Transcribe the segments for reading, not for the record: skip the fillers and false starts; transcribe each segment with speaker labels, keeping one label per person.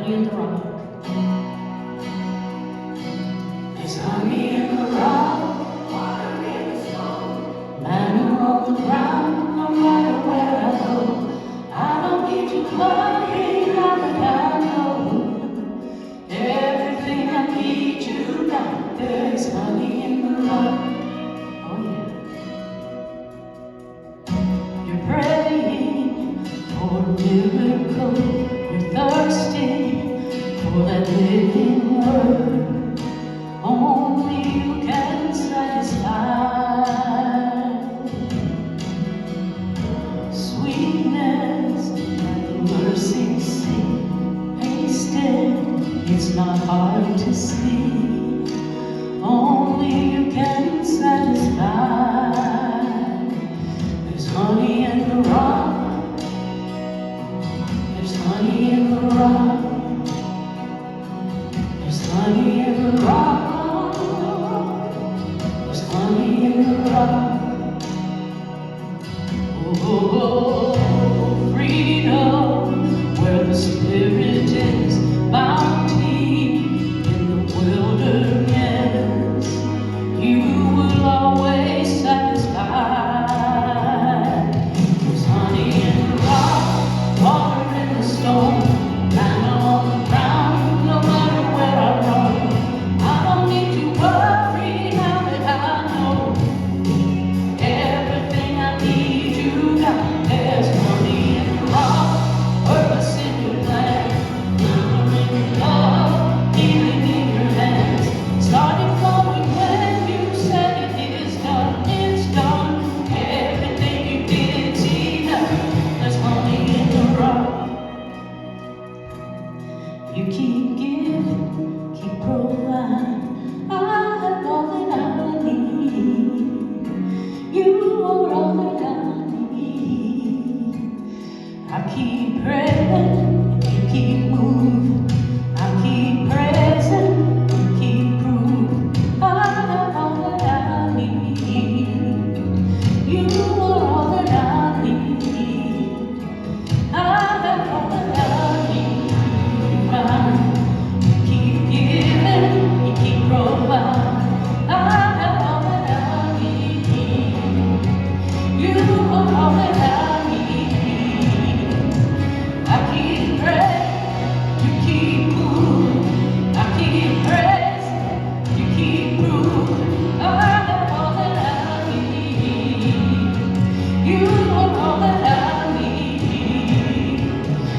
Speaker 1: honey in the rock. There's honey in the rock, water in the stone, manna on the ground, no matter where I go. I don't need to worry, now that I know everything I need you got. There's honey in the rock. Oh yeah. You're praying for a miracle. You're thirsty for that living word. Only you can satisfy. Sweetness like the mercy seat, tasted, it's not hard to see. Only you can satisfy. There's honey in the rock. There's honey in the rock. There's honey in the rock. There's honey in the rock. Oh, freedom, where the Spirit is, bounty in the wilderness. You will always satisfy. There's honey in the rock, water in the stone, manna on the ground, no matter where I roam. I don't need to worry now that I know everything I need you got. There's honey in the rock, purpose in your plan, power in your love, healing in your hands. Started flowing when you said it is done, it's done. Everything you did's enough. There's honey in the rock. You keep giving, keep providing. I have all that I need. You are all that I need. I keep praying, you keep moving. I keep praising, you keep proving. I have all that I need. You are all that I need. I have all that I need. You keep giving, you keep providing. I have all that I need. You are all that I need. I keep praying, you keep moving. I keep praising, you keep proving. I have all that I need. You are all that I need.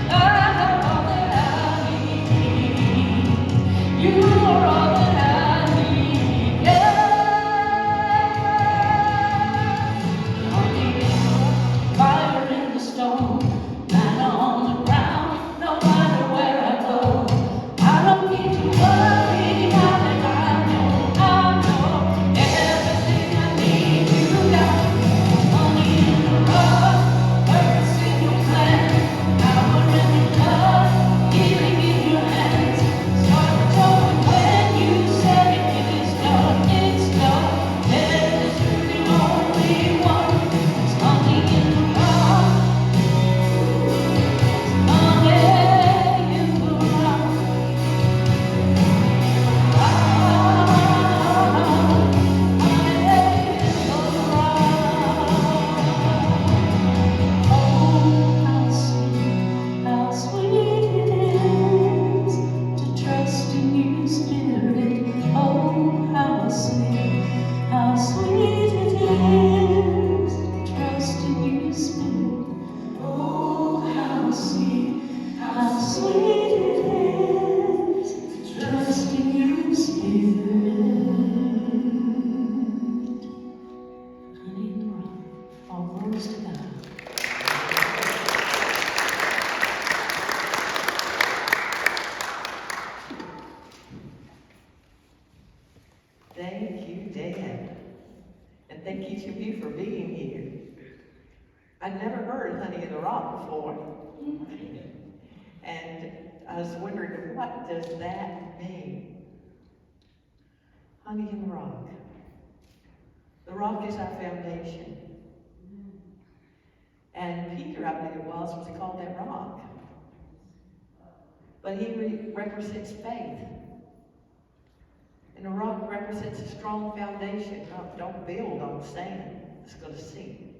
Speaker 1: I have all that I need. You are all that I need. Yeah. Fire in the stone, manna on the ground, no matter where I go. I don't need to worry now that I know everything I need you got. Honey in the rock, purpose in your plan, power in your love, healing in your hands. Started going when you said it is done, it's done. There's the only one. It's honey in the rock, honey in the rock. How sweet it is to trust in you, Spirit. Oh, how sweet it is to trust in you, Spirit. Oh, how sweet it is to trust in you, Spirit. Honey in the rock, all glories to God.
Speaker 2: Thank you, Dan. And thank each of you for being here. I'd never heard Honey in the Rock before. And I was wondering, what does that mean? Honey in the rock. The rock is our foundation. And Peter, I believe it was called that rock. But But he represents faith. And the rock represents a strong foundation. Don't build on sand. It's going to sink.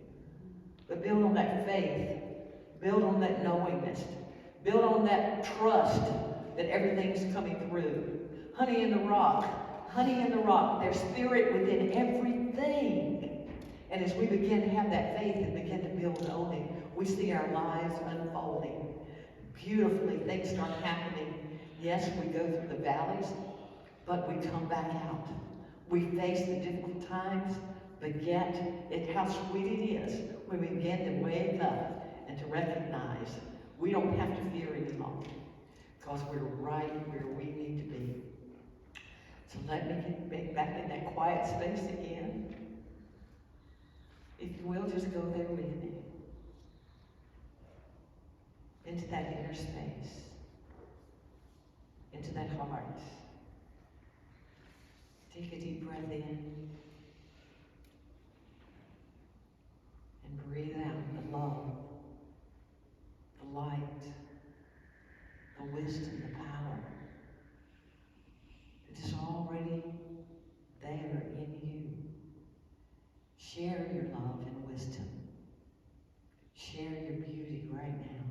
Speaker 2: But build on that faith. Build on that knowingness. Build on that trust that everything's coming through. Honey in the rock. Honey in the rock. There's spirit within everything. And as we begin to have that faith and begin to build on it, we see our lives unfolding. Beautifully, things start happening. Yes, we go through the valleys, but we come back out. We face the difficult times, but yet, how sweet it is when we begin to wake up and to recognize we don't have to fear anymore because we're right where we need to be. So let me get back in that quiet space again. If you will, just go there with me. Into that inner space. Into that heart. Take a deep breath in. And breathe out the love, the light, the wisdom, the power that is already there in you. Share your love and wisdom. Share your beauty right now.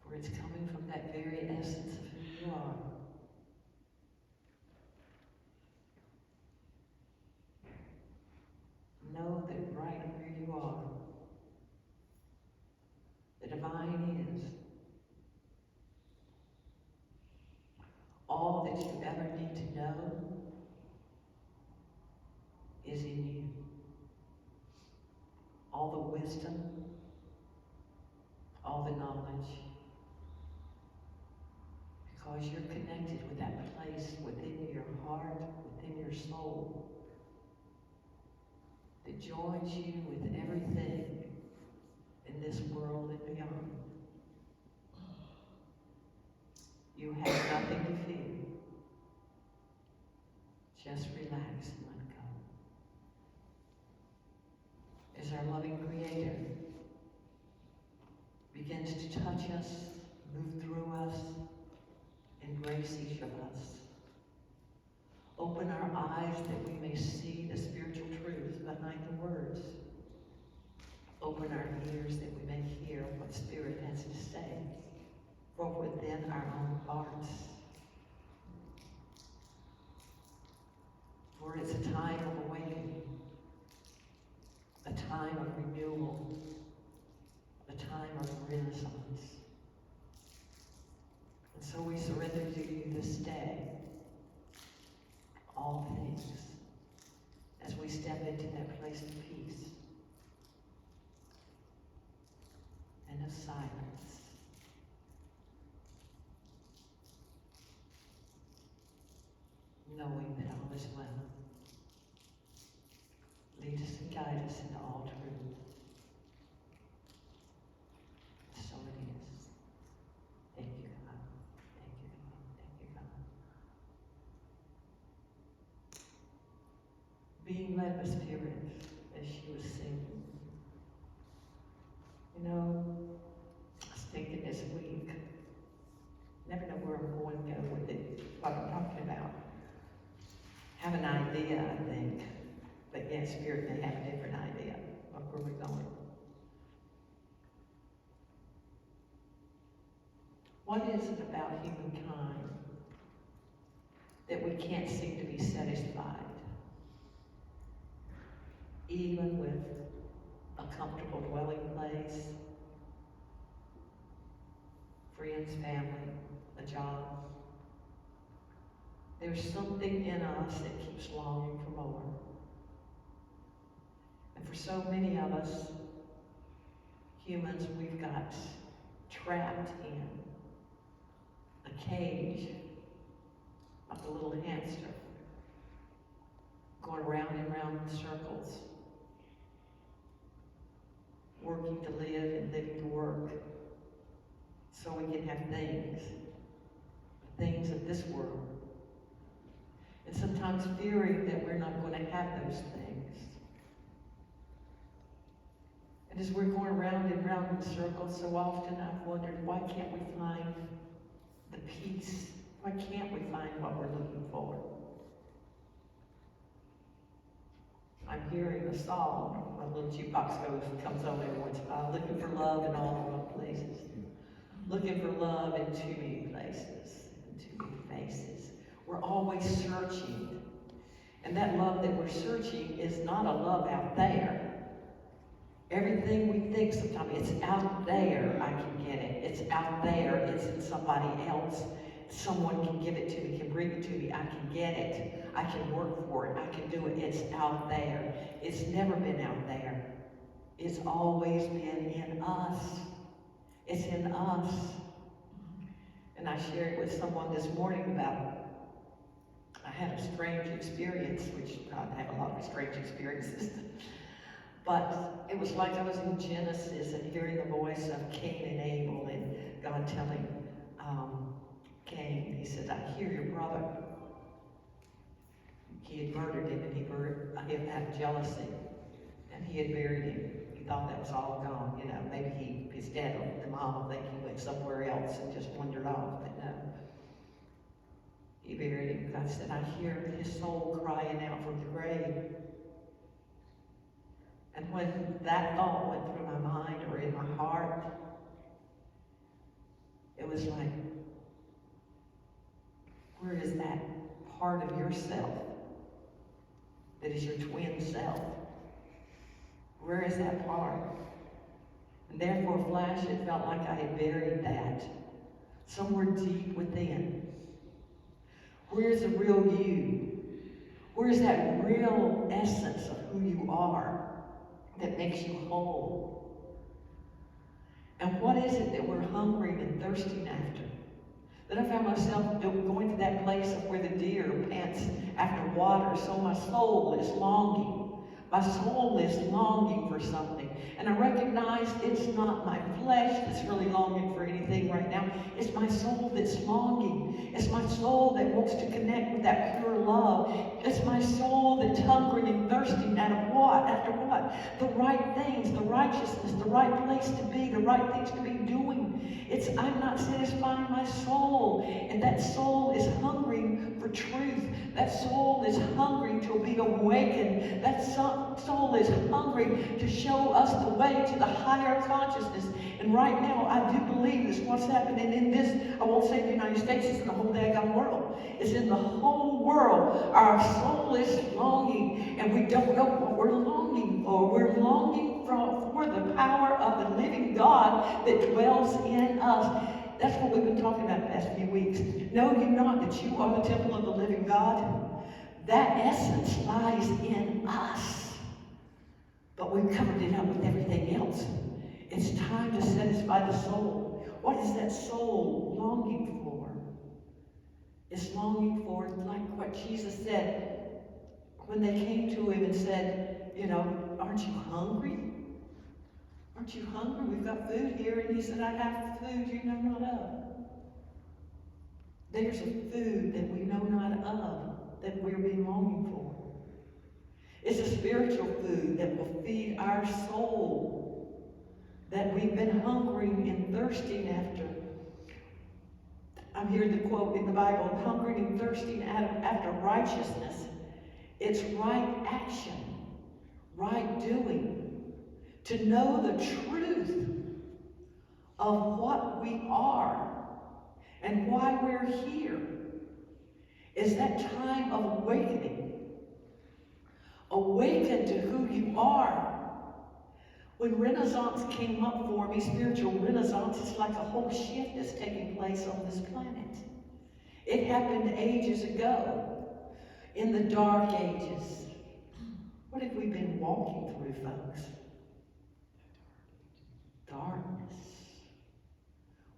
Speaker 2: For it's coming from that very essence of who you are. Know that right where you are, the divine is. All that you ever need to know is in you. All the wisdom, all the knowledge, because you're connected with that place within your heart, within your soul, that joins you with everything in this world and beyond. You have nothing to fear. Just relax and let go. As our loving Creator begins to touch us, move through us, embrace each of us. Open our eyes that we may see the spiritual truths behind the words. Open our ears that we may hear what Spirit has to say from within our own hearts. For it's a time of awakening, a time of renewal, a time of renaissance. And so we surrender to you this day all things as we step into that place of peace and of silence. Knowing that all is well. Lead us and guide us into all truth. So it is. Thank you, God. Thank you, God. Thank you, God. Being led by Spirit as she was singing. You know, I was thinking this week, never know where I'm going to go with it, what I'm talking about. Have an idea, I think, but yet Spirit may have a different idea of where we're going. What is it about humankind that we can't seem to be satisfied, even with a comfortable dwelling place, friends, family, a job? There's something in us that keeps longing for more. And for so many of us, humans, we've got trapped in a cage like a little hamster, going round and round in circles, working to live and living to work, so we can have things of this world. And sometimes fearing that we're not going to have those things. And as we're going round and round in circles so often. I've wondered, why can't we find the peace? Why can't we find what we're looking for? I'm hearing a song, a little jukebox comes on every once in a while, looking for love in all the wrong places. Looking for love in too many places, in too many faces. We're always searching. And that love that we're searching is not a love out there. Everything we think sometimes, it's out there, I can get it. It's out there, it's in somebody else. Someone can give it to me, can bring it to me, I can get it. I can work for it, I can do it. It's out there. It's never been out there. It's always been in us. It's in us. And I shared with someone this morning about, I had a strange experience, which I have a lot of strange experiences. But it was like I was in Genesis and hearing the voice of Cain and Abel, and God telling Cain, he said, I hear your brother. He had murdered him, and he had jealousy, and he had buried him. He thought that was all gone, you know. Maybe his dad or the mom will think he went somewhere else and just wandered off, but no. He buried him. God said, I hear his soul crying out from the grave. And when that thought went through my mind or in my heart, it was like, where is that part of yourself that is your twin self? Where is that part? And therefore, flash, it felt like I had buried that somewhere deep within. Where's the real you? Where's that real essence of who you are that makes you whole? And what is it that we're hungering and thirsting after? Then I found myself going to that place of where the deer pants after water, so my soul is longing. My soul is longing for something. And I recognize it's not my flesh that's really longing for anything right now. It's my soul that's longing. It's my soul that wants to connect with that pure love. It's my soul that's hungering and thirsting out of what? After what? The right things, the righteousness, the right place to be, the right things to be doing. I'm not satisfying my soul. And that soul is hungering for truth. That soul is hungry to be awakened. That soul is hungry to show us the way to the higher consciousness. And right now, I do believe this, what's happening in this, I won't say the United States, it's in the whole daggone world. It's in the whole world. Our soul is longing, and we don't know what we're longing for. We're longing for the power of the living God that dwells in us. That's what we've been talking about the past few weeks. Know you not that you are the temple of the living God? That essence lies in us. But we've covered it up with everything else. It's time to satisfy the soul. What is that soul longing for? It's longing for, like what Jesus said when they came to him and said, you know, aren't you hungry? Aren't you hungry? We've got food here. And he said, I have food you know not of. There's a food that we know not of that we're being longing for. It's a spiritual food that will feed our soul that we've been hungering and thirsting after. I'm hearing the quote in the Bible, hungering and thirsting after righteousness. It's right action, right doing. To know the truth of what we are and why we're here is that time of awakening. Awaken to who you are. When Renaissance came up for me, spiritual Renaissance, it's like a whole shift that's taking place on this planet. It happened ages ago, in the dark ages. What have we been walking through, folks? Darkness.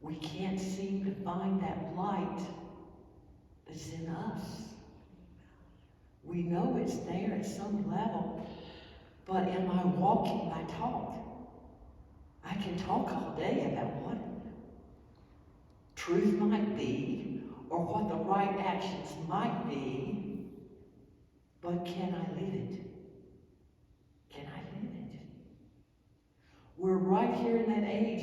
Speaker 2: We can't seem to find that light that's in us. We know it's there at some level, but am I walking my talk? I can talk all day about what truth might be, or what the right actions might be, but can I live it? Can I live it? We're right here in that age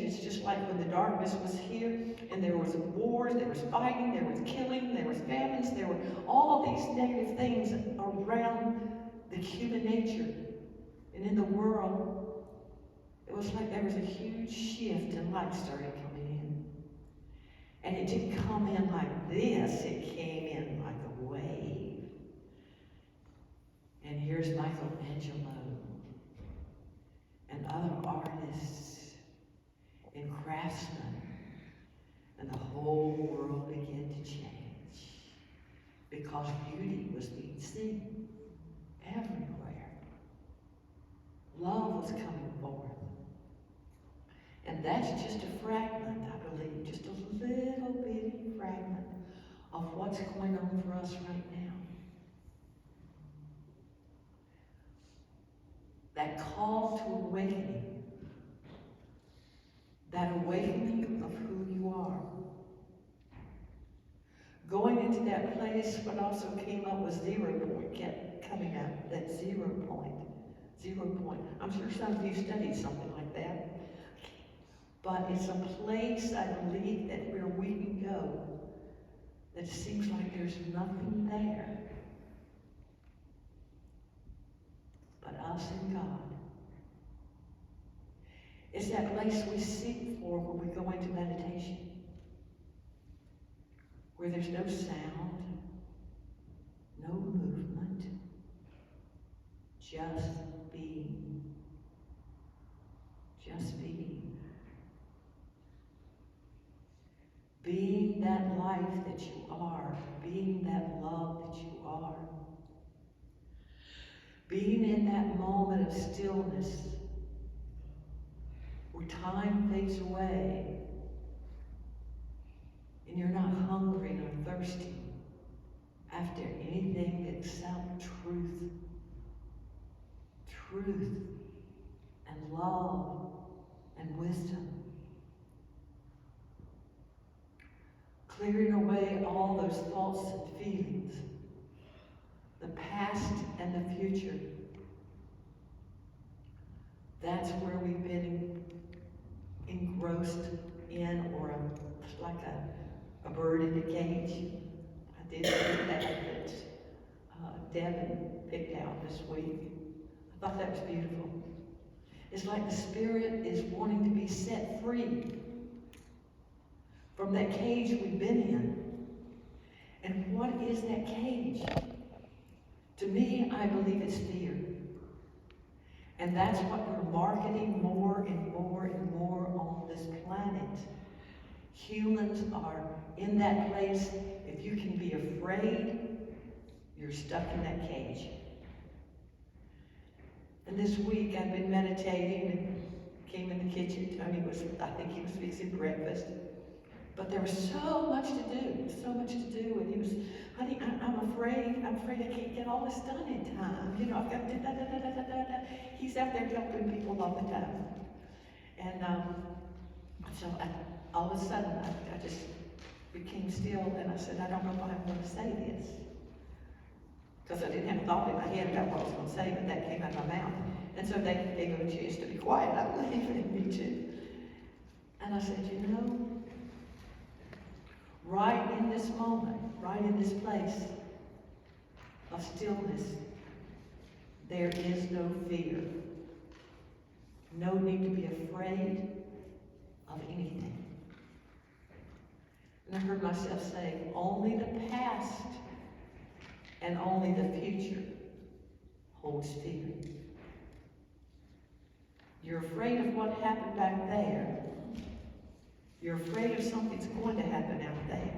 Speaker 2: like when the darkness was here and there was wars, there was fighting, there was killing, there was famines, there were all these negative things around the human nature and in the world. It was like there was a huge shift and light started coming in. And it didn't come in like this, it came in like a wave. And here's Michelangelo and other artists and craftsmen, and the whole world began to change because beauty was being seen everywhere. Love was coming forth. And that's just a fragment, I believe, just a little bitty fragment of what's going on for us right now. That call to awakening, that awakening of who you are. Going into that place, what also came up was 0 point, kept coming up, that 0 point. 0 point. I'm sure some of you studied something like that. But it's a place, I believe, that where we can go, that it seems like there's nothing there but us and God. It's that place we seek for when we go into meditation, where there's no sound, no movement, just being. Just being. Being that life that you are, being that love that you are, being in that moment of stillness where time fades away and you're not hungry nor thirsty after anything except truth. Truth and love and wisdom. Clearing away all those thoughts and feelings, the past and the future. That's where we've been engrossed in, or like a bird in a cage. I did see that Devin picked out this week. I thought that was beautiful. It's like the Spirit is wanting to be set free from that cage we've been in. And what is that cage? To me, I believe it's fear. And that's what we're marketing more and more and more on this planet. Humans are in that place. If you can be afraid, you're stuck in that cage. And this week I've been meditating and came in the kitchen. Tony I think he was fixing breakfast. But there was so much to do, and he was, honey, I'm afraid I can't get all this done in time. You know, I've got da. He's out there helping people all the time. And so all of a sudden, I just became still, and I said, I don't know if I'm going to say this. Because I didn't have a thought in my head about what I was going to say, but that came out of my mouth. And so they gave him a chance to be quiet, I believe, and me too. And I said, you know, right in this moment, right in this place of stillness, there is no fear. No need to be afraid of anything. And I heard myself say, only the past and only the future holds fear. You're afraid of what happened back there. You're afraid of something's going to happen out there.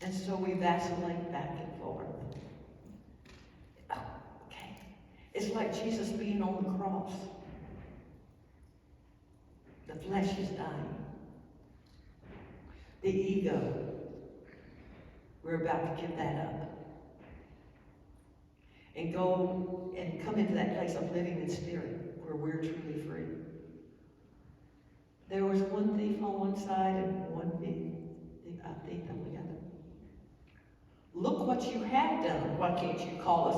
Speaker 2: And so we vacillate back and forth. Oh, okay. It's like Jesus being on the cross. The flesh is dying. The ego, we're about to give that up. And go and come into that place of living in spirit where we're truly free. There was one thief on one side and one thief on the other. Look what you have done. Why can't you call us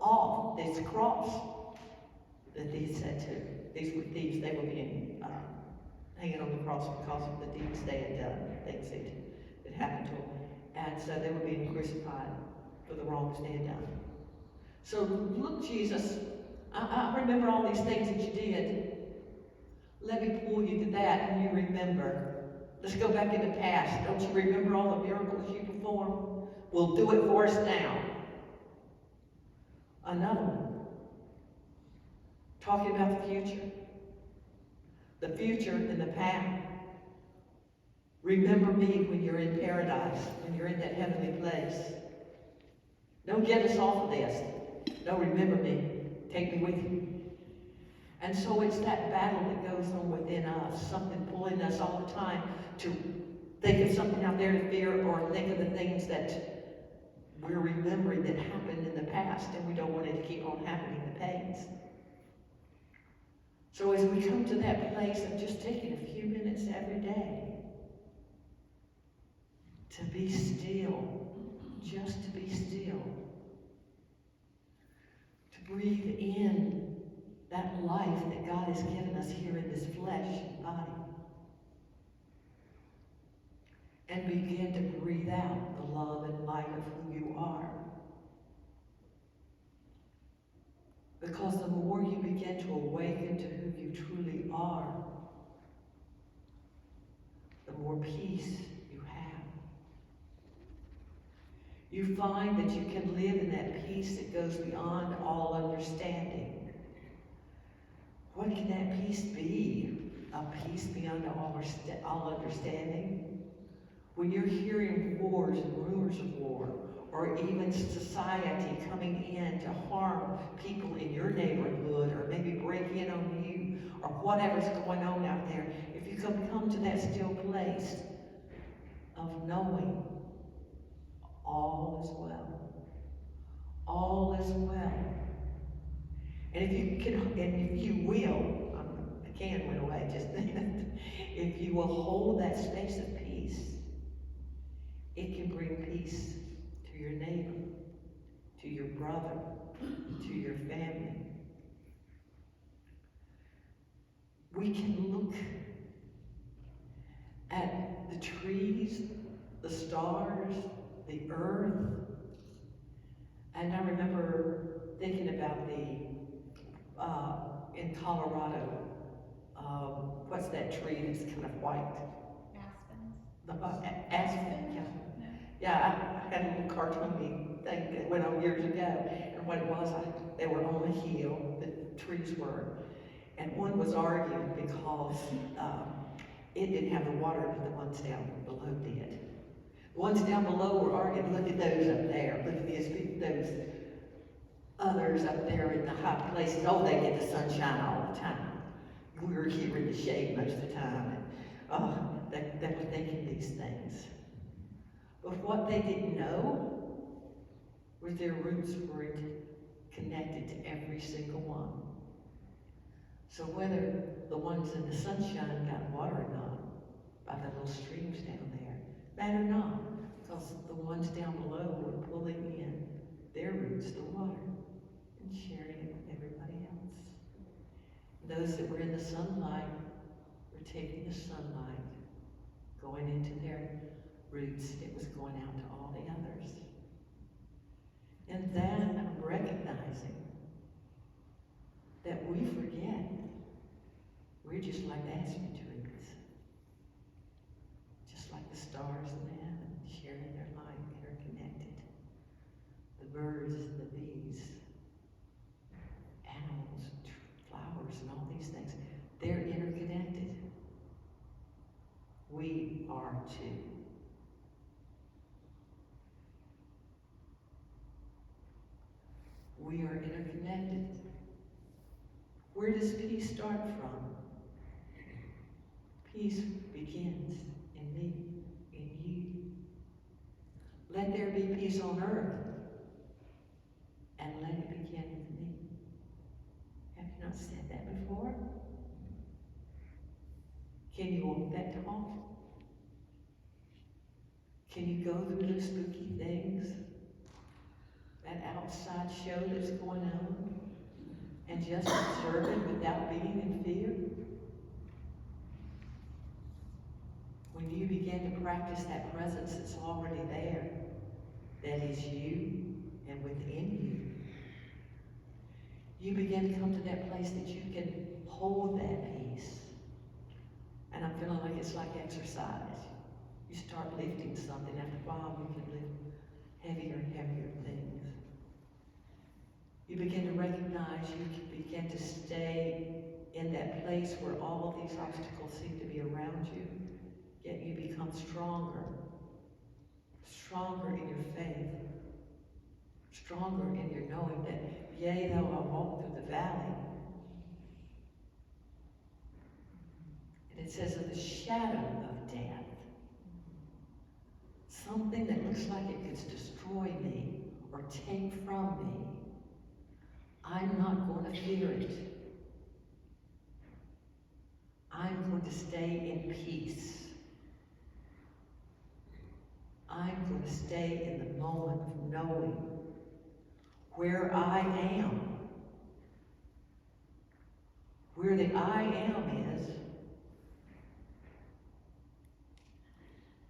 Speaker 2: off this cross? The thief said to, these were thieves, they were being hanging on the cross because of the deeds they had done, things that happened to them. And so they were being crucified for the wrongs they had done. So look, Jesus, I remember all these things that you did. Let me pull you to that and you remember. Let's go back in the past. Don't you remember all the miracles you performed? Well, do it for us now. Another one. Talking about the future. The future and the past. Remember me when you're in paradise, when you're in that heavenly place. Don't get us off of this. No, remember me. Take me with you. And so it's that battle that goes on within us, something pulling us all the time to think of something out there to fear, or think of the things that we're remembering that happened in the past, and we don't want it to keep on happening, the pains. So as we come to that place of just taking a few minutes every day to be still, just to be still, to breathe in that life that God has given us here in this flesh and body, and begin to breathe out the love and light of who you are. Because the more you begin to awaken to who you truly are, the more peace you have. You find that you can live in that peace that goes beyond all understanding. What can that peace be? A peace beyond all understanding? When you're hearing wars and rumors of war, or even society coming in to harm people in your neighborhood, or maybe break in on you, or whatever's going on out there, if you come to that still place of knowing all is well. All is well. And if you can, and if you will, the can went away, just if you will hold that space of peace, it can bring peace to your neighbor, to your brother, to your family. We can look at the trees, the stars, the earth, and I remember thinking about in Colorado, what's that tree that's kind of white? Aspens. Aspen, yeah. Yeah, I had a little cartoony thing that went on years ago, and what it was, they were on a hill, the trees were, and one was arguing because it didn't have the water that the ones down below did. The ones down below were arguing, look at those up there, look at those others up there in the high places. Oh, they get the sunshine all the time. We were here in the shade most of the time, and they were thinking these things. But what they didn't know was their roots weren't connected to every single one. So whether the ones in the sunshine got water or not, by the little streams down there, matter not, because the ones down below were pulling in their roots, the water, and sharing it with everybody else. Those that were in the sunlight were taking the sunlight, going into their roots. It was going out to all the others. And then I'm recognizing that we forget we're just like the aspen trees, just like the stars in the heaven, sharing their light, interconnected. The birds and the bees, animals, flowers, and all these things, they're interconnected. We are too. We are interconnected. Where does peace start from? Peace begins in me, in you. Let there be peace on earth, and let it begin with me. Have you not said that before? Can you walk that talk? Can you go through those spooky things? That outside show that's going on, and just observe it without being in fear? begin to practice that presence that's already there, that is you and within you. You begin to come to that place that you can hold that peace. And I'm feeling like it's like exercise. You start lifting something, after a while you can lift heavier and heavier things. You begin to recognize, you can begin to stay in that place where all of these obstacles seem to be around you, yet you become stronger. Stronger in your faith. Stronger in your knowing that, yea, though I walk through the valley. And it says of the shadow of death. Something that looks like it could destroy me or take from me. I'm not going to fear it. I'm going to stay in peace. I'm going to stay in the moment of knowing where I am. Where the I am is.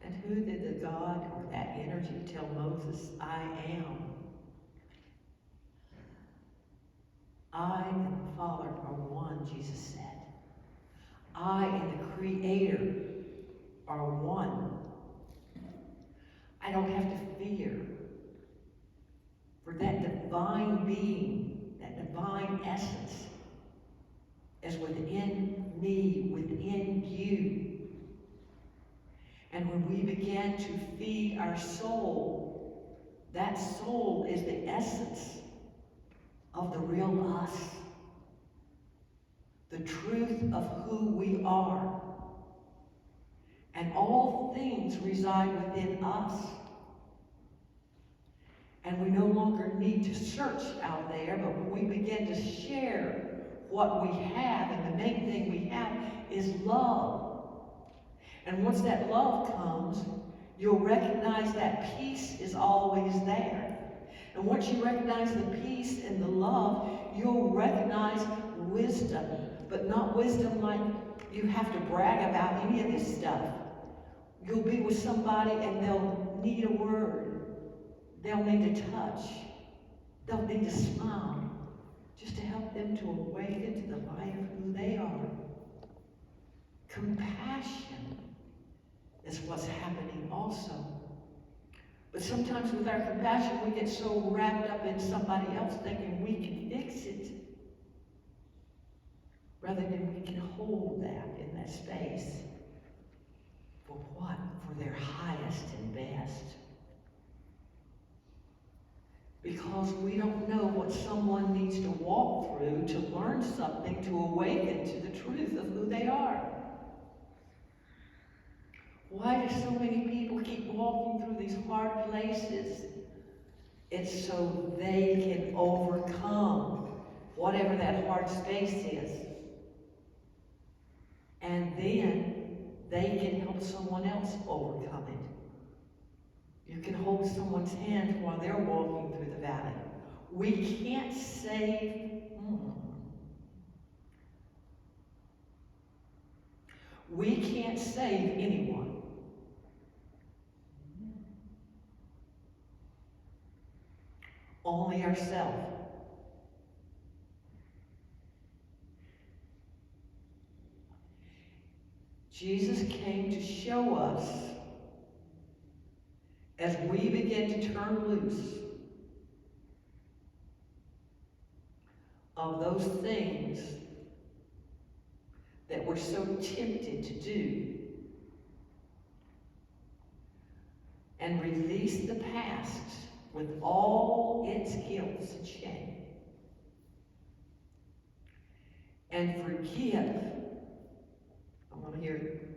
Speaker 2: And who did the God or that energy tell Moses, I am? I and the Father are one, Jesus said. I and the Creator are one. I don't have to fear. For that divine being, that divine essence is within me, within you. And when we begin to feed our soul, that soul is the essence of the real us. The truth of who we are. And all things reside within us. And we no longer need to search out there, but when we begin to share what we have, and the main thing we have is love. And once that love comes, you'll recognize that peace is always there. And once you recognize the peace and the love, you'll recognize wisdom. But not wisdom like you have to brag about any of this stuff. You'll be with somebody and they'll need a word. They'll need a touch. They'll need a smile. Just to help them to awaken to the light of who they are. Compassion is what's happening also. But sometimes with our compassion, we get so wrapped up in somebody else thinking we can fix it. Rather than we can hold that in that space. For what? For their highest and best. Because we don't know what someone needs to walk through to learn something, to awaken to the truth of who they are. Why do so many people keep walking through these hard places? It's so they can overcome whatever that hard space is. And then they can help someone else overcome it. You can hold someone's hand while they're walking through the valley. We can't save. We can't save anyone. Only ourselves. Jesus came to show us, as we begin to turn loose of those things that we're so tempted to do, and release the past with all its guilt and shame, and forgive.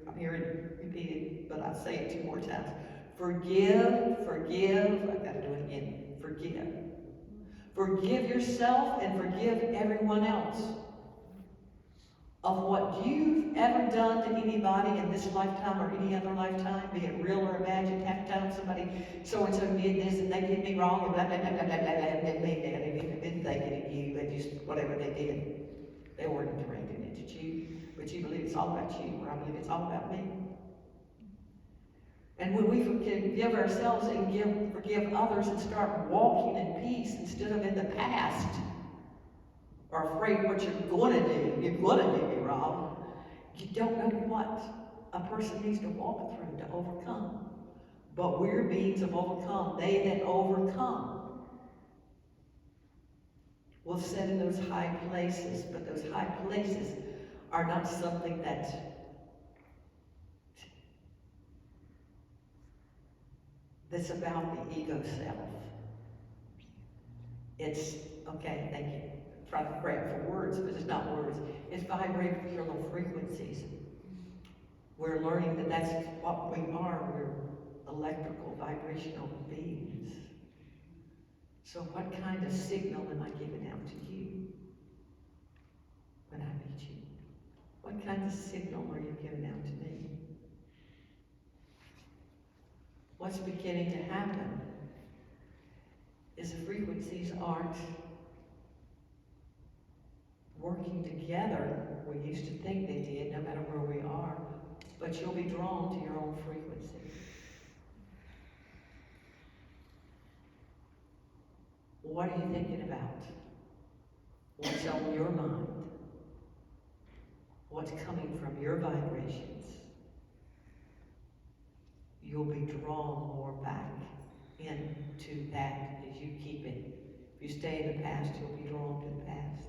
Speaker 2: I'm hearing it repeated, but I'll say it 2 more times. Forgive, I've got to do it again. Forgive. Forgive yourself and forgive everyone else of what you've ever done to anybody in this lifetime or any other lifetime, be it real or imagined. Half the time somebody, so-and-so did this and they did me wrong and blah, blah, blah, blah, blah, blah, and they made that. They didn't even think of you, they just, whatever they did. They weren't directing it at you, but you believe it's all about you, or I believe it's all about me. And when we forgive ourselves and forgive others and start walking in peace instead of in the past, or afraid what you're going to do, you're going to do me wrong, you don't know what a person needs to walk through to overcome. But we're beings of overcome. They that overcome will sit in those high places, but those high places are not something that's about the ego self. It's, okay, thank you. I'm trying to grab for words, but it's not words. It's vibrational frequencies. We're learning that that's what we are. We're electrical, vibrational beings. So what kind of signal am I giving out to you when I meet you? What kind of signal are you giving out to me? What's beginning to happen is the frequencies aren't working together. We used to think they did, no matter where we are, but you'll be drawn to your own frequency. What are you thinking about? What's on your mind? What's coming from your vibrations? You'll be drawn more back into that as you keep it. If you stay in the past, you'll be drawn to the past.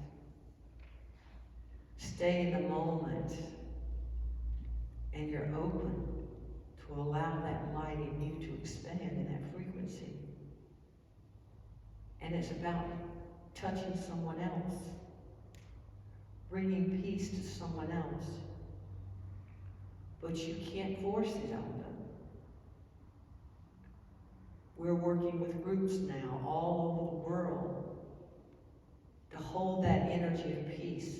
Speaker 2: Stay in the moment, and you're open to allow that light in you to expand in that frequency. And it's about touching someone else, bringing peace to someone else. But you can't force it on them. We're working with groups now all over the world to hold that energy of peace.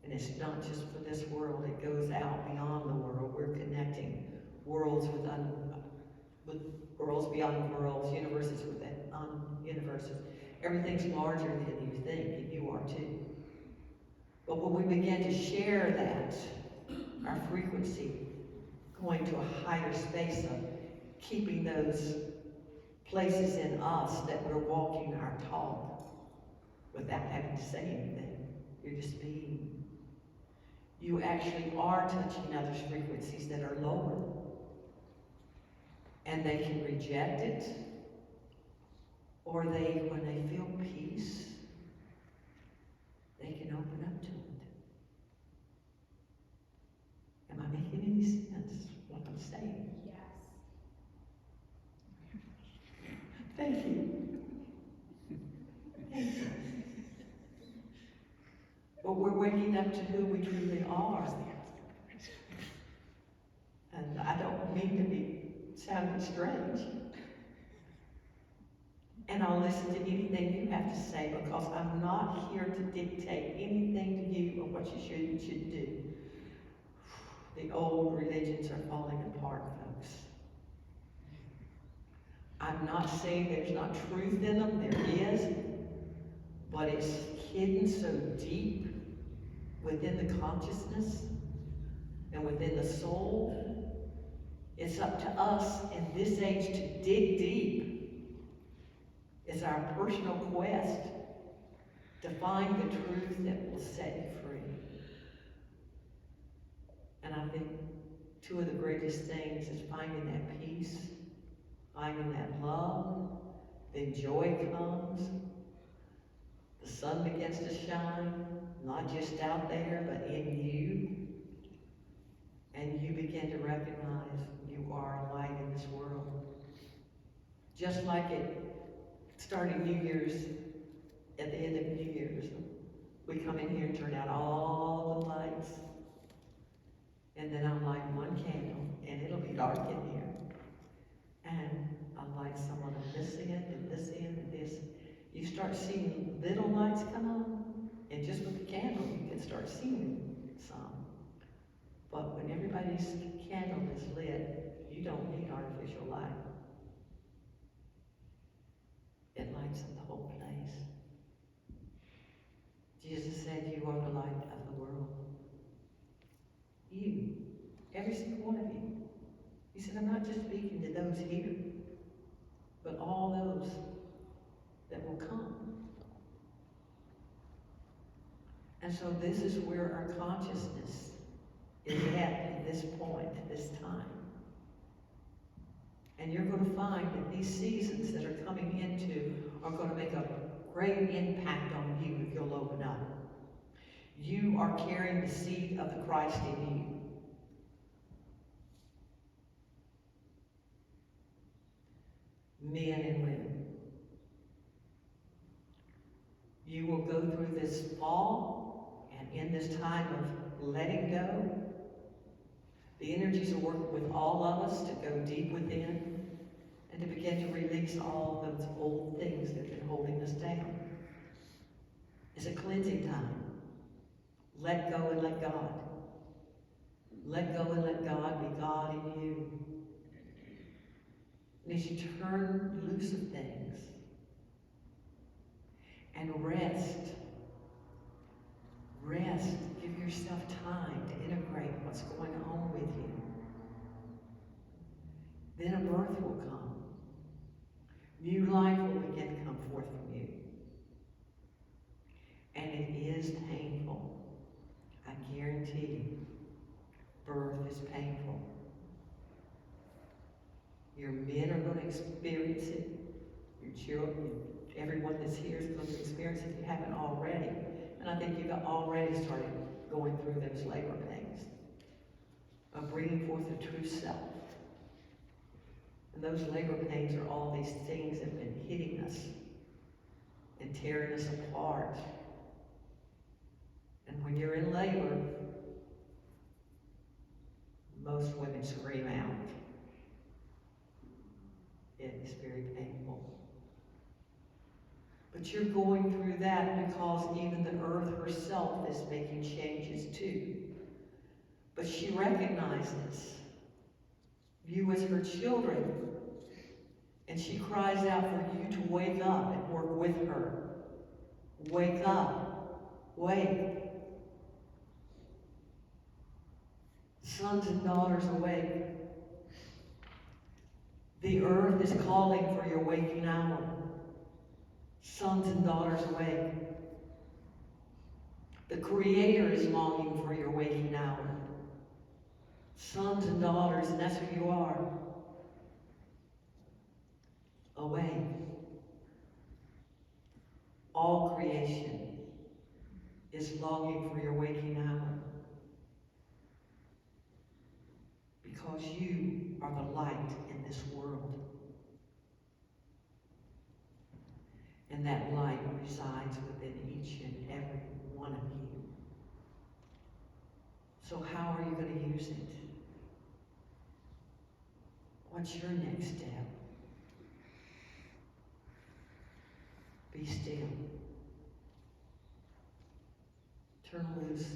Speaker 2: And it's not just for this world, it goes out beyond the world. We're connecting worlds with worlds beyond worlds, universes within universes. Everything's larger than you think, and you are too. But when we begin to share that, our frequency going to a higher space of keeping those places in us that we're walking our talk without having to say anything. You're just being. You actually are touching others' frequencies that are lower. And they can reject it, or when they feel peace, they can open up to it. Am I making any sense what I'm saying?
Speaker 3: Yes.
Speaker 2: Thank you. Thank you. But we're waking up to who we truly are. And I don't mean to be sounding strange. And I'll listen to anything you have to say, because I'm not here to dictate anything to you of what you should and shouldn't do. The old religions are falling apart, folks. I'm not saying there's not truth in them, there is, but it's hidden so deep within the consciousness and within the soul. It's up to us in this age to dig deep. It's our personal quest to find the truth that will set you free. And I think two of the greatest things is finding that peace, finding that love, then joy comes, the sun begins to shine, not just out there, but in you. And you begin to recognize you are a light in this world. Just like it starting New Year's, at the end of New Year's, we come in here and turn out all the lights. And then I'll light one candle, and it'll be dark in here. And I'll light some on this end, and this end, and this. You start seeing little lights come on, and just with the candle, you can start seeing some. But when everybody's candle is lit, you don't need artificial light. It lights up the whole place. Jesus said, you are the light of the world. You, every single one of you. He said, I'm not just speaking to those here, but all those that will come. And so this is where our consciousness is at this point, at this time. And you're going to find that these seasons that are coming into are going to make a great impact on you if you'll open up. You are carrying the seed of the Christ in you. Men and women. You will go through this fall and in this time of letting go. The energies are working with all of us to go deep within and to begin to release all those old things that have been holding us down. It's a cleansing time. Let go and let God. Let go and let God be God in you. And as you turn loose of things and rest, give yourself time to integrate what's going on with you. Then a birth will come. New life will begin to come forth from you. And it is painful. I guarantee you, birth is painful. Your men are going to experience it. Your children, everyone that's here is going to experience it if you haven't already. And I think you've already started going through those labor pains of bringing forth the true self. And those labor pains are all these things that have been hitting us and tearing us apart. And when you're in labor, most women scream out. It is very painful. But you're going through that because even the earth herself is making changes too. But she recognizes you as her children, and she cries out for you to wake up and work with her. Wake up. Wake. Sons and daughters, awake. The earth is calling for your waking hour. Sons and daughters, awake. The Creator is longing for your waking hour. Sons and daughters, and that's who you are. Awake. All creation is longing for your waking hour. Because you are the light in this world. And that light resides within each and every one of you. So how are you going to use it? What's your next step? Be still. Turn loose.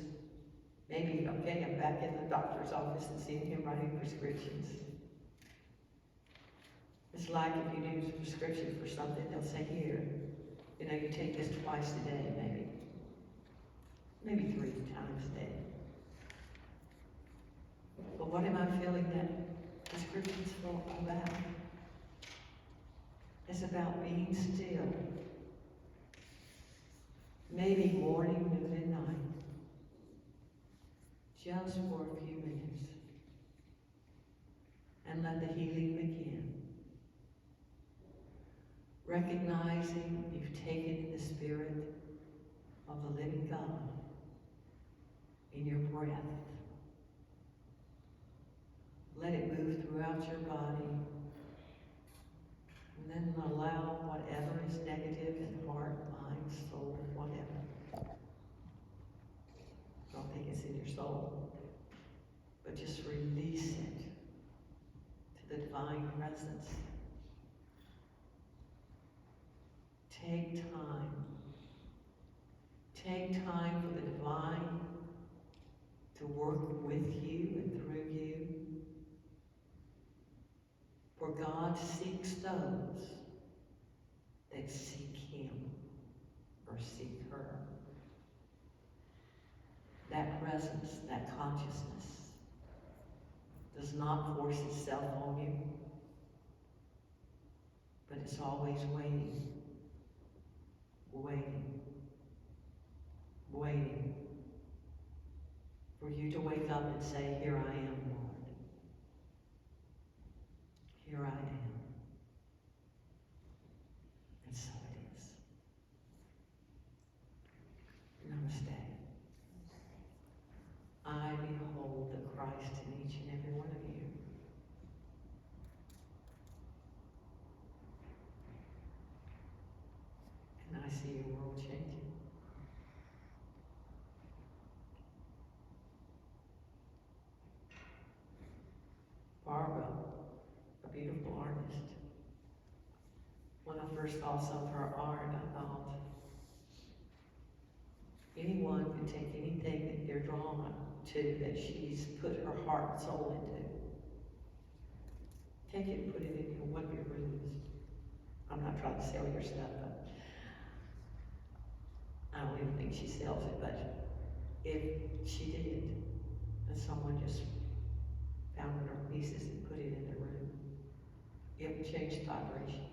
Speaker 2: Maybe, okay, I'm back in the doctor's office and seeing him writing prescriptions. It's like if you do a prescription for something, they'll say, here, you know, you take this twice a day, maybe 3 times a day. But what am I feeling that prescription's about? It's about being still. Maybe morning, noon, and night. Just for a few minutes. And let the healing begin. Recognizing you've taken the Spirit of the living God in your breath. Let it move throughout your body. And then allow whatever is negative in heart, mind, soul, whatever. Don't think it's in your soul. But just release it to the divine presence. Take time. Take time for the divine to work with you and through you. For God seeks those that seek Him or seek her. That presence, that consciousness, does not force itself on you, but it's always waiting, waiting, waiting for you to wake up and say, here I am, Lord. Here I am. And so it is. Namaste. I behold the Christ in each and every one of you. And I see your world changing. Barbara, a beautiful artist. When I first saw some of her art, I thought, anyone can take anything that they're drawn to, that she's put her heart and soul into. Take it and put it in one of your rooms. I'm not trying to sell your stuff, but I don't even think she sells it, but if she did, and someone just found one of her pieces and put it in their room, it would change the vibration.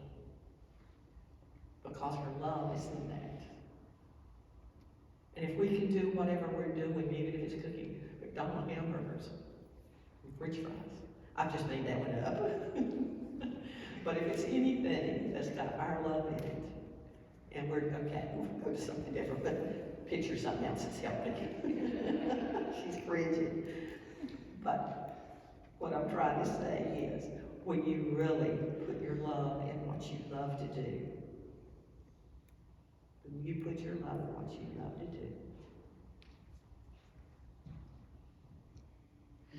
Speaker 2: Because her love is in that. And if we can do whatever we're doing, even if it's cooking McDonald's hamburgers and French fries, I've just made that one up. But if it's anything that's got our love in it, and we're, okay, we'll go to something different, but picture something else that's healthy. She's cringing. But what I'm trying to say is, when you really put your love in what you love to do, when you put your love in what you love to do,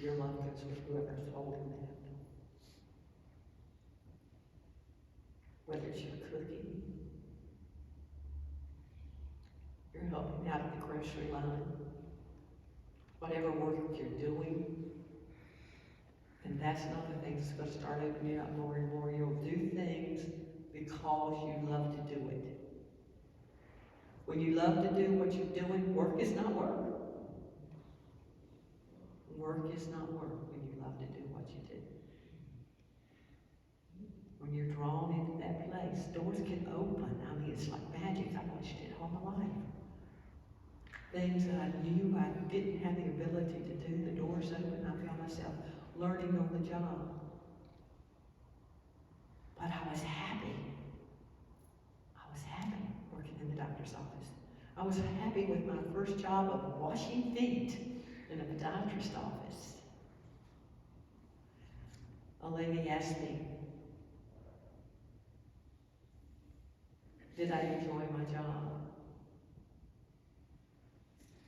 Speaker 2: your love goes with whoever's holding that. Whether it's your cooking, you're helping out at the grocery line, whatever work you're doing, and that's another thing that's going to start opening up more and more. You'll do things because you love to do it. When you love to do what you're doing, work is not work. Work is not work when you love to do what you do. When you're drawn into that place, doors can open. I mean, it's like magic. I watched it all my life. Things that I knew I didn't have the ability to do, the doors open. I found myself learning on the job. But I was happy. I was happy working in the doctor's office. I was happy with my first job of washing feet in a podiatrist office. A lady asked me, did I enjoy my job?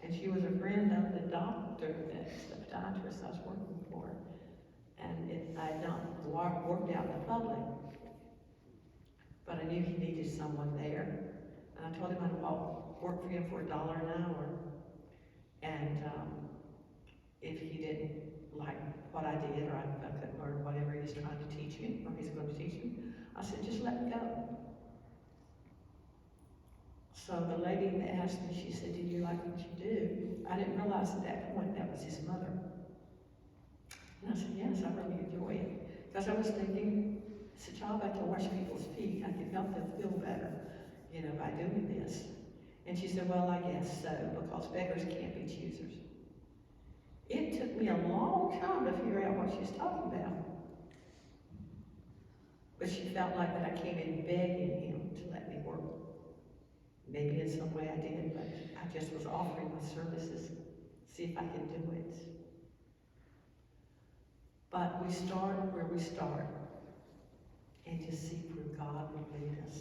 Speaker 2: And she was a friend of the doctor, that's the podiatrist I was working for. And I had not worked out in the public, but I knew he needed someone there. And I told him I'd work for him for $1 an hour. And if he didn't like what I did, or I couldn't learn whatever he was trying to teach me, or he's going to teach me, I said, just let me go. So the lady that asked me, she said, do you like what you do? I didn't realize at that point that was his mother. And I said, yes, I really enjoy it. Because I was thinking, it's a job I can wash people's feet. I can help them feel better, by doing this. And she said, well, I guess so, because beggars can't be choosers. It took me a long time to figure out what she was talking about. But she felt like that I came in begging him to let me work. Maybe in some way I did, but I just was offering my services, see if I could do it. But we start where we start, and to see where God will lead us.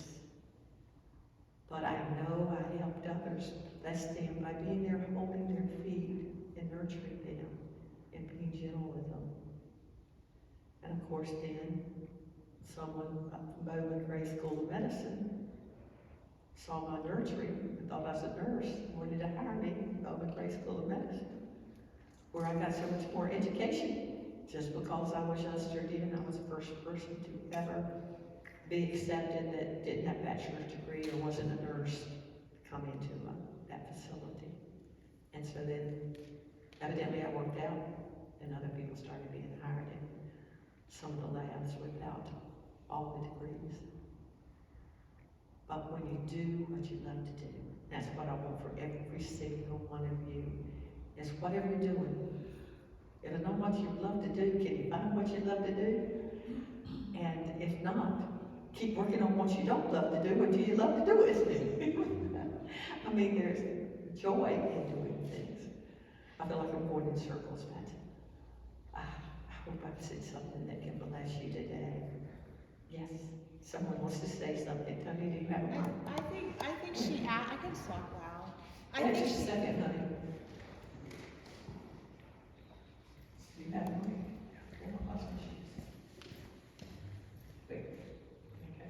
Speaker 2: But I know I helped others, bless them, by being there holding their feet and nurturing them and being gentle with them. And of course then, someone from Bowman Gray School of Medicine saw my nurturing and thought I was a nurse, wanted to hire me at Bowman Gray School of Medicine, where I got so much more education. Just because I was ushered in, I was the first person to ever be accepted that didn't have a bachelor's degree or wasn't a nurse to come into that facility. And so then, evidently I worked out, and other people started being hired in. some of the labs without all the degrees. But when you do what you love to do, that's what I want for every single one of you, is whatever you're doing. If I know what you love to do, can you find what you love to do? And if not, keep working on what you don't love to do until you love to do it. I mean, there's joy in doing things. I feel like I'm going in circles, but I hope I've said something that can bless you today. Yes, someone wants to say something. Tell me, do you have a mic?
Speaker 3: I think she asked. I can talk loud.
Speaker 2: I think just a second, honey. Do you have a mic? Hold on, lost my shoes. Wait. Okay.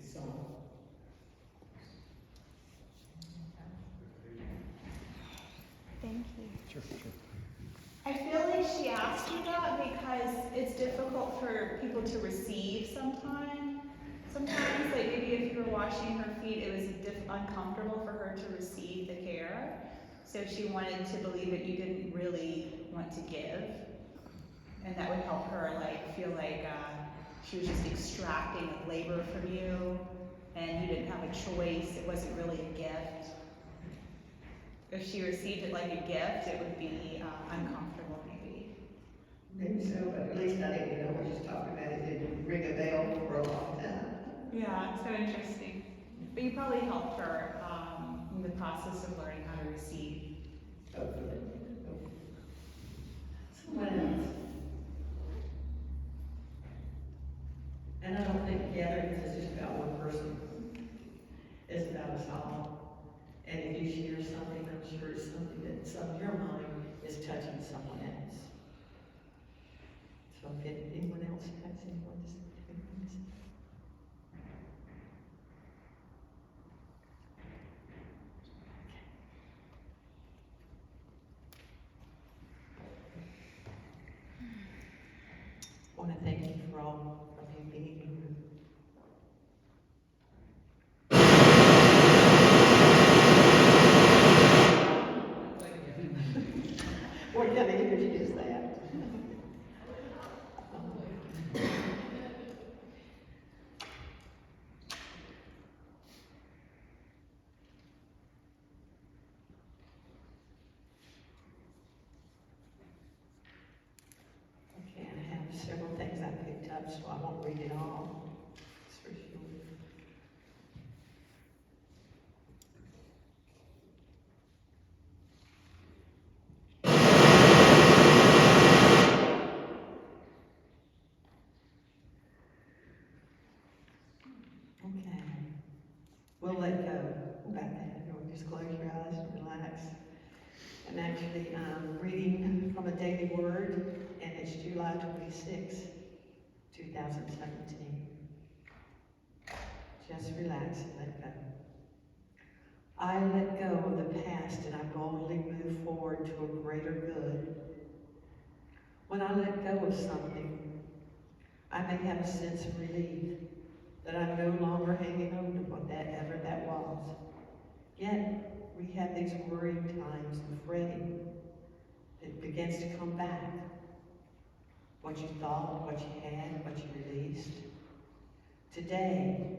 Speaker 2: It's on.
Speaker 3: Thank you.
Speaker 4: Sure.
Speaker 3: I feel like she asked you that because it's difficult for people to receive sometimes. Sometimes, like maybe if you were washing her feet, it was uncomfortable for her to receive the care. So she wanted to believe that you didn't really want to give. And that would help her like feel like she was just extracting labor from you and you didn't have a choice. It wasn't really a gift. If she received it like a gift, it would be uncomfortable, maybe.
Speaker 2: Maybe so, but at least I didn't know what she's talking about. It didn't ring a bell for a long time.
Speaker 3: Yeah, so interesting. But you probably helped her in the process of learning how to receive.
Speaker 2: Hopefully. Someone else. And I don't think gathering is just about one person. It's about us all. And if you share something, I'm sure it's something that's on your mind is touching someone else. So if anyone else has anyone to say, I want to thank you for all of you being here. What kind of energy is that? Okay, I have several things I picked up, so I won't read it all. It's for sure. Okay. We'll let go about that. You'll just close your eyes and relax. And actually, I'm reading from a daily word, and it's July 26, 2017. Just relax and let go. I let go of the past and I boldly move forward to a greater good. When I let go of something, I may have a sense of relief that I'm no longer hanging on to whatever that was. Yet, we have these worrying times of fretting. It begins to come back. What you thought, what you had, what you released. Today,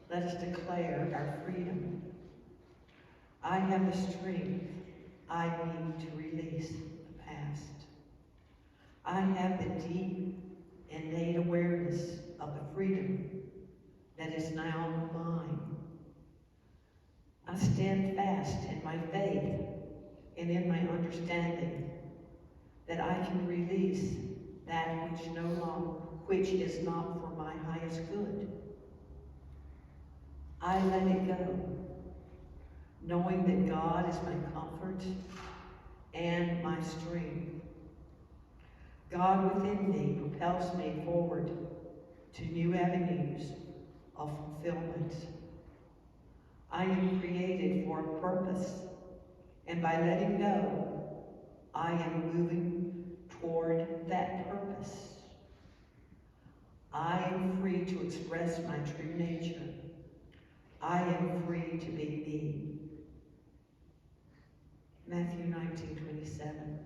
Speaker 2: let us declare our freedom. I have the strength I need to release the past. I have the deep, innate awareness of the freedom that is now mine. I stand fast in my faith and in my understanding that I can release that which is not for my highest good. I let it go, knowing that God is my comfort and my strength. God within me propels me forward to new avenues of fulfillment. I am created for a purpose, and by letting go, I am moving toward that purpose. I am free to express my true nature. I am free to be me. Matthew 19:27.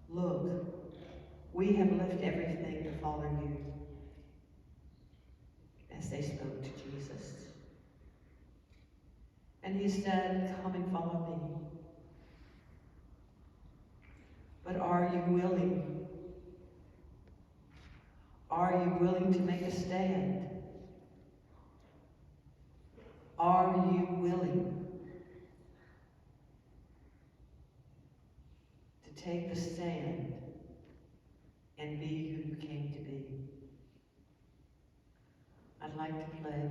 Speaker 2: Look, we have left everything to follow you. As they spoke to Jesus. And he said, come and follow me. But are you willing? Are you willing to make a stand? Are you willing to take the stand and be who you came to be? I'd like to play,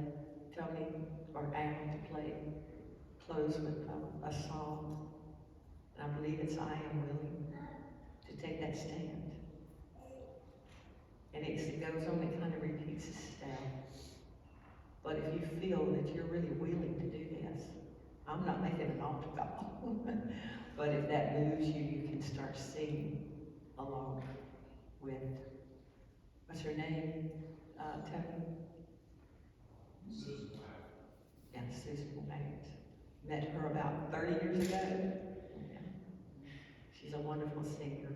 Speaker 2: Tony or Al to close with a song. And I believe it's I Am Willing to take that stand. And it goes on, it kind of repeats itself. But if you feel that you're really willing to do this, I'm not making an altar call. But if that moves you, you can start singing along with, what's her name, Tony?
Speaker 4: Susan.
Speaker 2: Yeah, Susan White. Met her about 30 years ago. Yeah. She's a wonderful singer.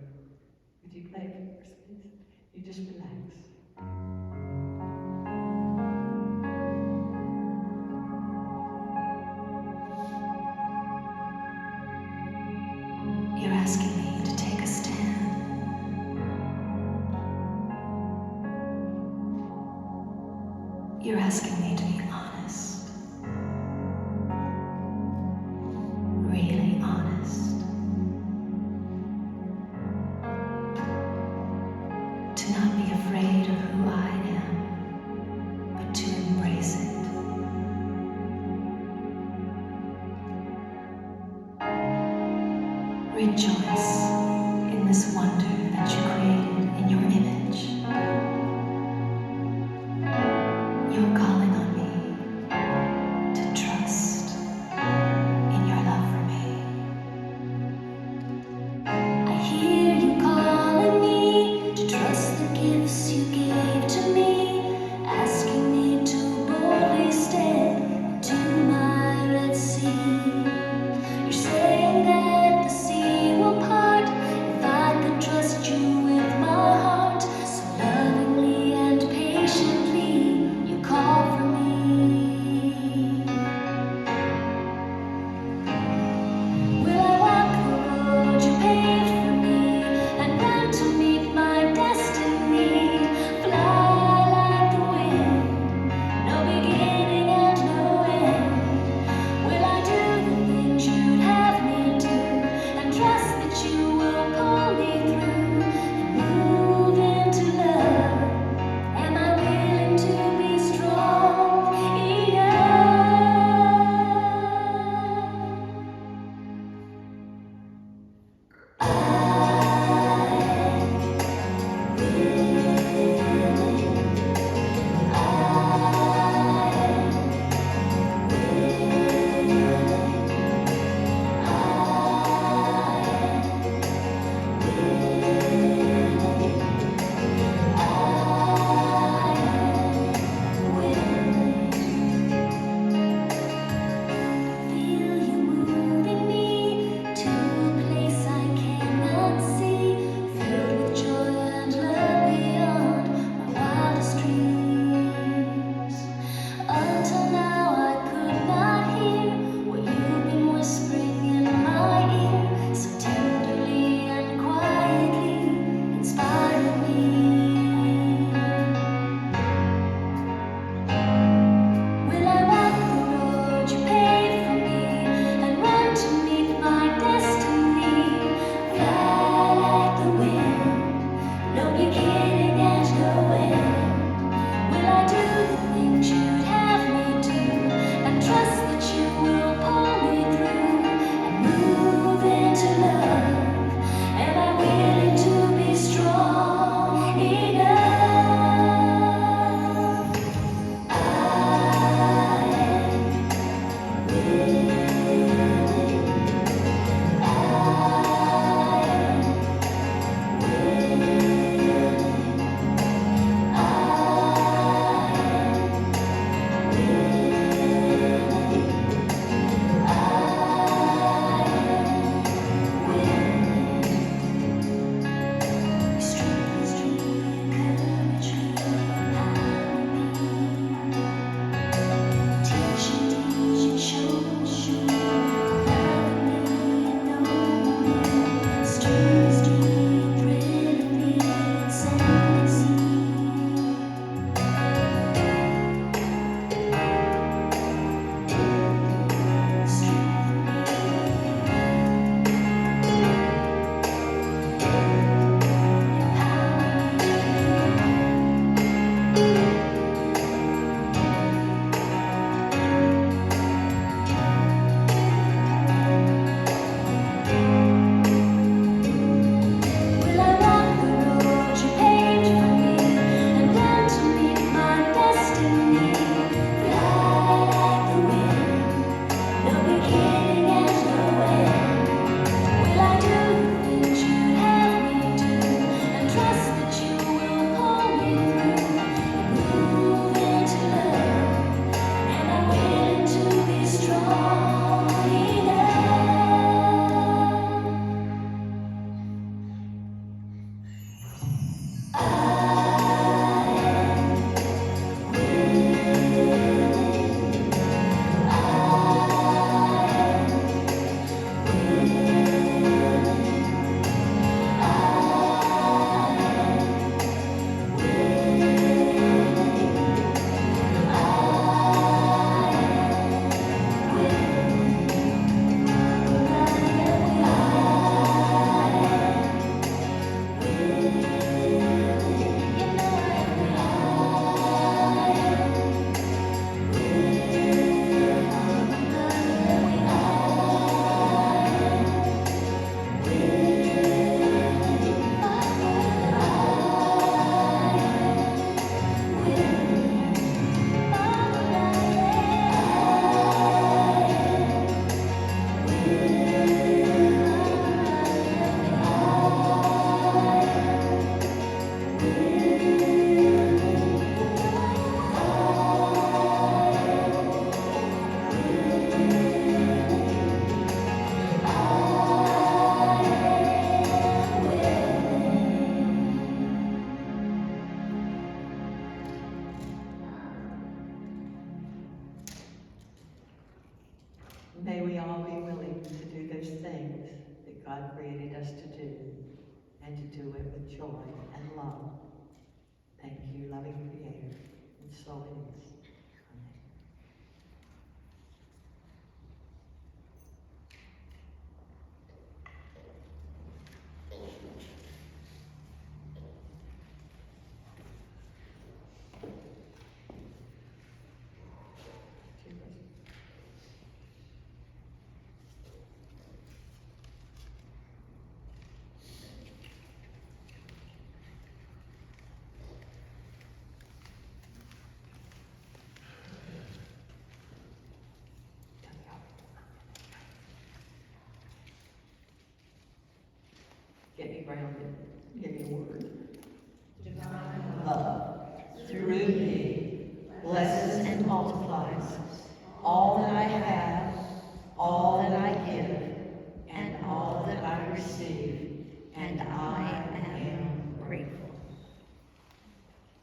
Speaker 2: Would you play for us, please? You just relax.
Speaker 1: You're asking me to take a stand. You're asking me to be honest. Really honest. To not be afraid of who I am, but to embrace it. Rejoice in this wonder that you created in your image. You're calling on me to trust in your love for me. I hear you calling me to trust the gifts you gave to me, asking me to boldly step into my Red Sea. You're saying that the sea will part if I could trust you with my heart. So lovingly and patiently, you call for me. Will I walk the road you paved for me and run to meet my destiny? Fly like the wind, no beginning and no end. Will I do the things you'd have me do and trust that you will pull me through and move into love? Am I willing to be strong enough? Feel you moving me to a place I cannot see, filled with joy and love beyond my wildest dreams. Until now I could not hear what you've been whispering in my ear, so tenderly and quietly inspiring me. Will I walk the road you paved for me and run to meet my destiny? Fly like the wind, no beginning and no end. Will I do the things you'd have me do and trust that you will pull me through and move into love? Am I willing to be strong enough?
Speaker 2: do it with joy and love. Thank you, loving Creator, and so it is. Amen. Get me grounded. Give me a word.
Speaker 1: Divine
Speaker 2: Love, through me, blesses and multiplies all that I have, all that I give, and all that I receive, and I am